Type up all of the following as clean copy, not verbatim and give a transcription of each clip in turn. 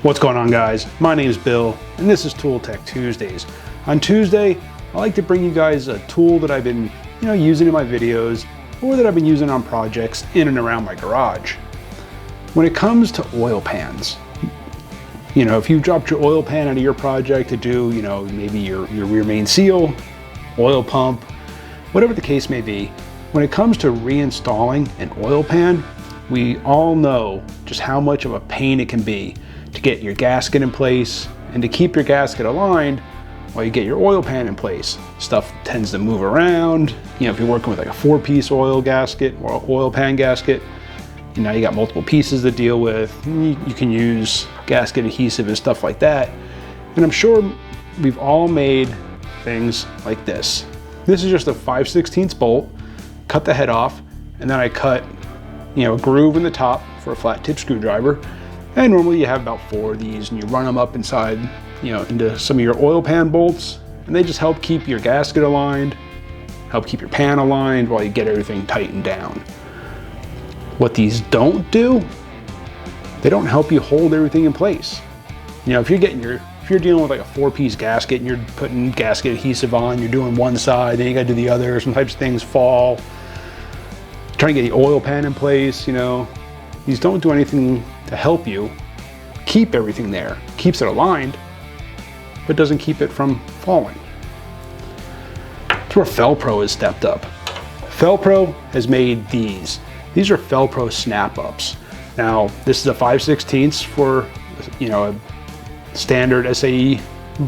What's going on, guys? My name is Bill and this is Tool Tech Tuesdays. On Tuesday, I like to bring you guys a tool that I've been using in my videos or that I've been using on projects in and around my garage. When it comes to oil pans, if you dropped your oil pan out of your project to do, maybe your rear main seal, oil pump, whatever the case may be, when it comes to reinstalling an oil pan, we all know just how much of a pain it can be to get your gasket in place and to keep your gasket aligned while you get your oil pan in place. Stuff tends to move around. If you're working with like a 4-piece oil gasket or oil pan gasket, you got multiple pieces to deal with. You can use gasket adhesive and stuff like that. And I'm sure we've all made things like this. This is just a 5/16 bolt, cut the head off, and then I cut a groove in the top for a flat tip screwdriver. And normally you have about 4 of these and you run them up inside, into some of your oil pan bolts, and they just help keep your gasket aligned, help keep your pan aligned while you get everything tightened down. What these don't do, they don't help you hold everything in place. If you're dealing with like a 4-piece gasket and you're putting gasket adhesive on, you're doing one side, then you gotta do the other, sometimes things fall. Trying to get the oil pan in place, these don't do anything to help you keep everything there. Keeps it aligned, but doesn't keep it from falling. That's where Fel-Pro has stepped up. Fel-Pro has made these. These are FelPro Snap Ups. Now, this is a 5/16 for, a standard SAE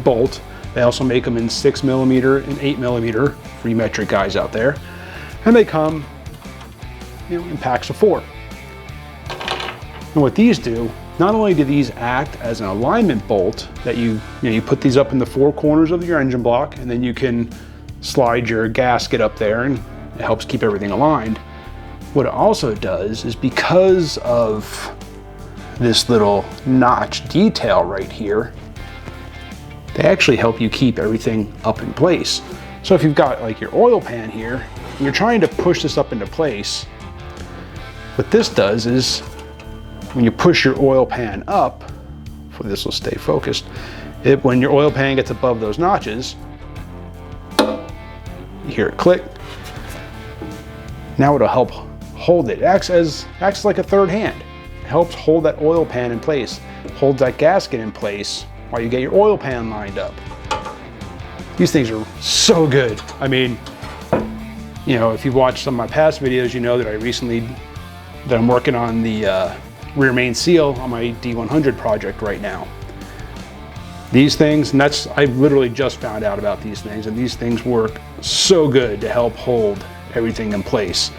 bolt. They also make them in 6mm and 8mm for you metric guys out there. And they come, in packs of 4. And what these do, not only do these act as an alignment bolt that you put these up in the 4 corners of your engine block, and then you can slide your gasket up there and it helps keep everything aligned. What it also does is, because of this little notch detail right here, they actually help you keep everything up in place. So if you've got like your oil pan here and you're trying to push this up into place, what this does is, when you push your oil pan up, for this will stay focused, when your oil pan gets above those notches, you hear it click. Now it'll help hold it. It acts like a third hand. It helps hold that oil pan in place, holds that gasket in place while you get your oil pan lined up. These things are so good. I mean, if you've watched some of my past videos, you know that I'm working on the rear main seal on my D100 project right now. These things, and I literally just found out about these things, and these things work so good to help hold everything in place.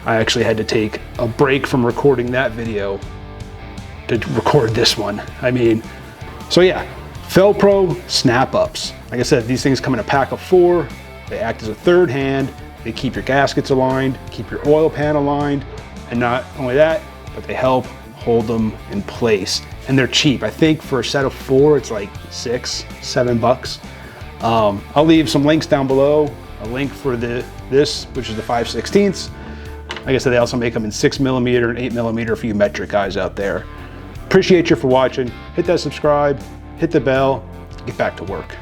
I actually had to take a break from recording that video to record this one. So yeah, FelPro Snap Ups. Like I said, these things come in a pack of 4. They act as a third hand. They keep your gaskets aligned, keep your oil pan aligned, and not only that, but they help hold them in place. And they're cheap. I think for a set of 4, it's like $6-7. I'll leave some links down below. A link for this, which is the 5/16. Like I said, they also make them in 6mm and 8mm for you metric guys out there. Appreciate you for watching. Hit that subscribe, hit the bell, get back to work.